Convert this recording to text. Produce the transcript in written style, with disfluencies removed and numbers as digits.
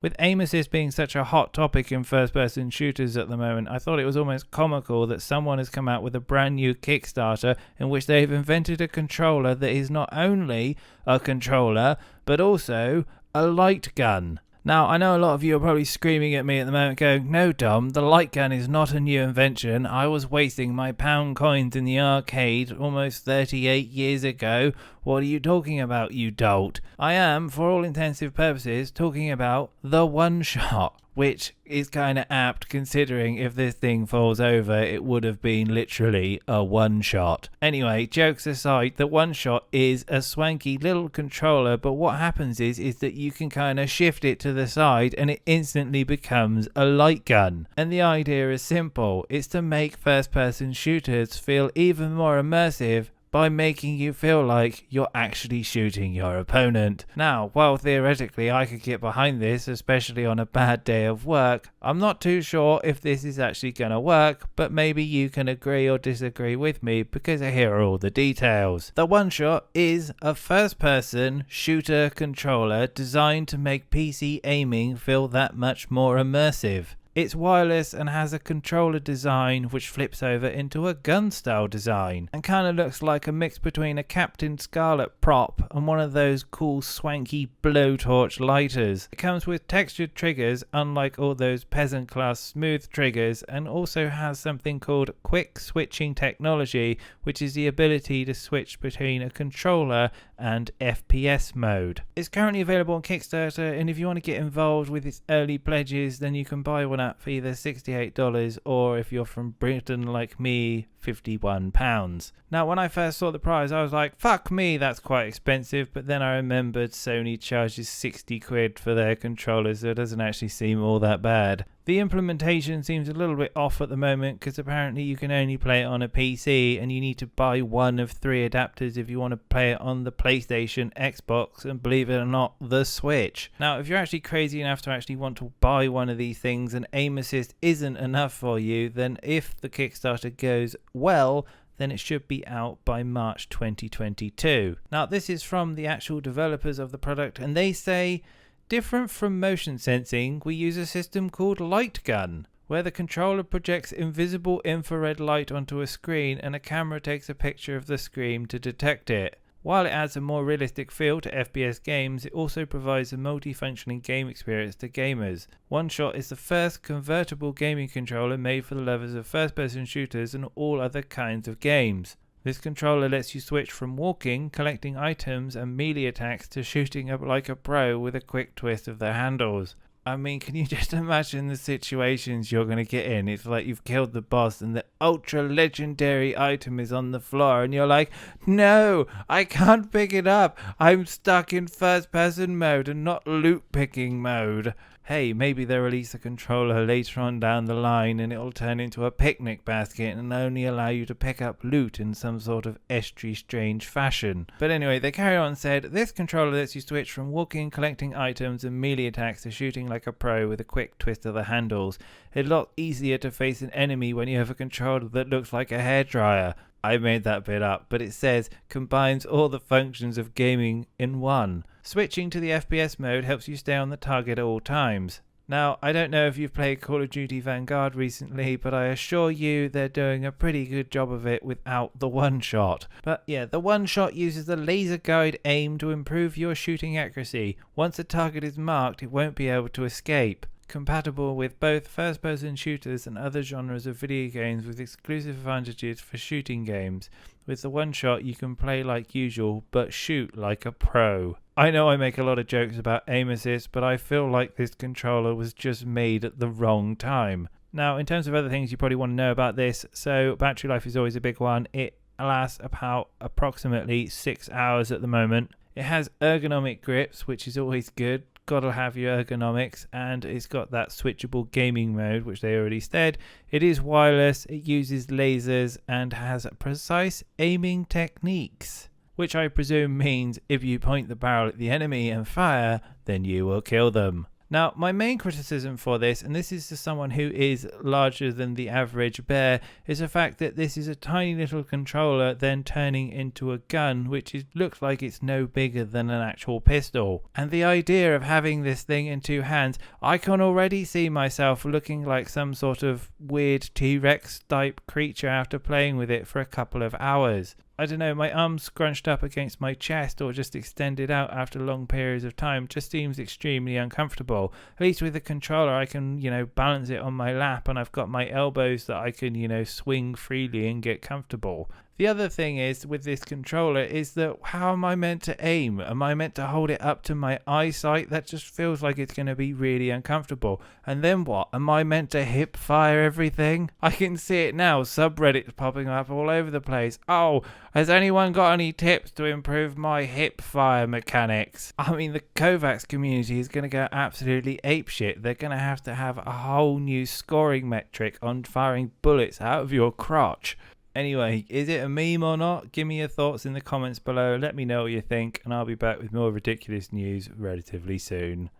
With aim assist being such a hot topic in first-person shooters at the moment, I thought it was almost comical that someone has come out with a brand new Kickstarter in which they've invented a controller that is not only a controller, but also a light gun. Now, I know a lot of you are probably screaming at me at the moment going, no Dom, the light gun is not a new invention. I was wasting my pound coins in the arcade almost 38 years ago. What are you talking about, you dolt? I am, for all intensive purposes, talking about the OneShot, which is kind of apt considering if this thing falls over, it would have been literally a one-shot. Anyway, jokes aside, the OneShot is a swanky little controller, but what happens is that you can kind of shift it to the side and it instantly becomes a light gun. And the idea is simple. It's to make first-person shooters feel even more immersive by making you feel like you're actually shooting your opponent. Now, while theoretically I could get behind this, especially on a bad day of work, I'm not too sure if this is actually going to work, but maybe you can agree or disagree with me because here are all the details. The OneShot is a first-person shooter controller designed to make PC aiming feel that much more immersive. It's wireless and has a controller design which flips over into a gun style design and kind of looks like a mix between a Captain Scarlet prop and one of those cool swanky blowtorch lighters. It comes with textured triggers unlike all those peasant class smooth triggers, and also has something called quick switching technology, which is the ability to switch between a controller and FPS mode. It's currently available on Kickstarter, and if you want to get involved with its early pledges, then you can buy one up for either $68 or, if you're from Britain like me, £51. Now, when I first saw the price, I was like, fuck me, that's quite expensive, but then I remembered Sony charges 60 quid for their controllers, so it doesn't actually seem all that bad. The implementation seems a little bit off at the moment because apparently you can only play it on a PC and you need to buy one of 3 adapters if you want to play it on the PlayStation, Xbox, and believe it or not, the Switch. Now, if you're actually crazy enough to actually want to buy one of these things and aim assist isn't enough for you, then if the Kickstarter goes well, then it should be out by March 2022. Now, this is from the actual developers of the product, and they say, different from motion sensing, we use a system called Light Gun, where the controller projects invisible infrared light onto a screen and a camera takes a picture of the screen to detect it. While it adds a more realistic feel to FPS games, it also provides a multi-functioning game experience to gamers. OneShot is the first convertible gaming controller made for the lovers of first-person shooters and all other kinds of games. This controller lets you switch from walking, collecting items and melee attacks to shooting up like a pro with a quick twist of the handles. I mean, can you just imagine the situations you're going to get in? It's like you've killed the boss and the ultra legendary item is on the floor and you're like, no, I can't pick it up. I'm stuck in first person mode and not loot picking mode. Hey, maybe they'll release a controller later on down the line and it'll turn into a picnic basket and only allow you to pick up loot in some sort of estuary strange fashion. But anyway, they carry on and said, this controller lets you switch from walking, collecting items and melee attacks to shooting like a pro with a quick twist of the handles. It's a lot easier to face an enemy when you have a controller that looks like a hairdryer. I made that bit up, but it says combines all the functions of gaming in one. Switching to the FPS mode helps you stay on the target at all times. Now, I don't know if you've played Call of Duty Vanguard recently, but I assure you they're doing a pretty good job of it without the OneShot. But yeah, the OneShot uses the laser guide aim to improve your shooting accuracy. Once a target is marked, it won't be able to escape. Compatible with both first-person shooters and other genres of video games with exclusive advantages for shooting games. With the OneShot, you can play like usual, but shoot like a pro. I know I make a lot of jokes about aim assist, but I feel like this controller was just made at the wrong time. Now, in terms of other things you probably want to know about this, so battery life is always a big one. It lasts about approximately 6 hours at the moment. It has ergonomic grips, which is always good. Gotta have your ergonomics, and it's got that switchable gaming mode, which they already said. It is wireless, it uses lasers, and has precise aiming techniques, which I presume means if you point the barrel at the enemy and fire, then you will kill them. Now, my main criticism for this, and this is to someone who is larger than the average bear, is the fact that this is a tiny little controller then turning into a gun, which looks like it's no bigger than an actual pistol. And the idea of having this thing in two hands, I can already see myself looking like some sort of weird T-Rex type creature after playing with it for a couple of hours. I don't know, my arms scrunched up against my chest or just extended out after long periods of time just seems extremely uncomfortable. At least with the controller I can, balance it on my lap, and I've got my elbows that I can, swing freely and get comfortable. The other thing is with this controller is that how am I meant to aim? Am I meant to hold it up to my eyesight? That just feels like it's going to be really uncomfortable. And then what? Am I meant to hip fire everything? I can see it now, subreddits popping up all over the place. Oh, has anyone got any tips to improve my hip fire mechanics? I mean, the Kovacs community is going to go absolutely apeshit. They're going to have a whole new scoring metric on firing bullets out of your crotch. Anyway, is it a meme or not? Give me your thoughts in the comments below. Let me know what you think, and I'll be back with more ridiculous news relatively soon.